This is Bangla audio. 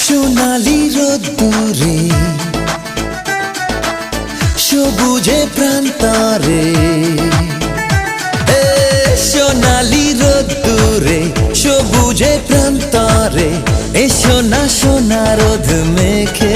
সোনালি রোদ্দুরে সবুজে প্রান্তরে, সোনালি রোদ্দুরে সবুজে প্রান্তরে, এসো না সোনা রোদ মেখে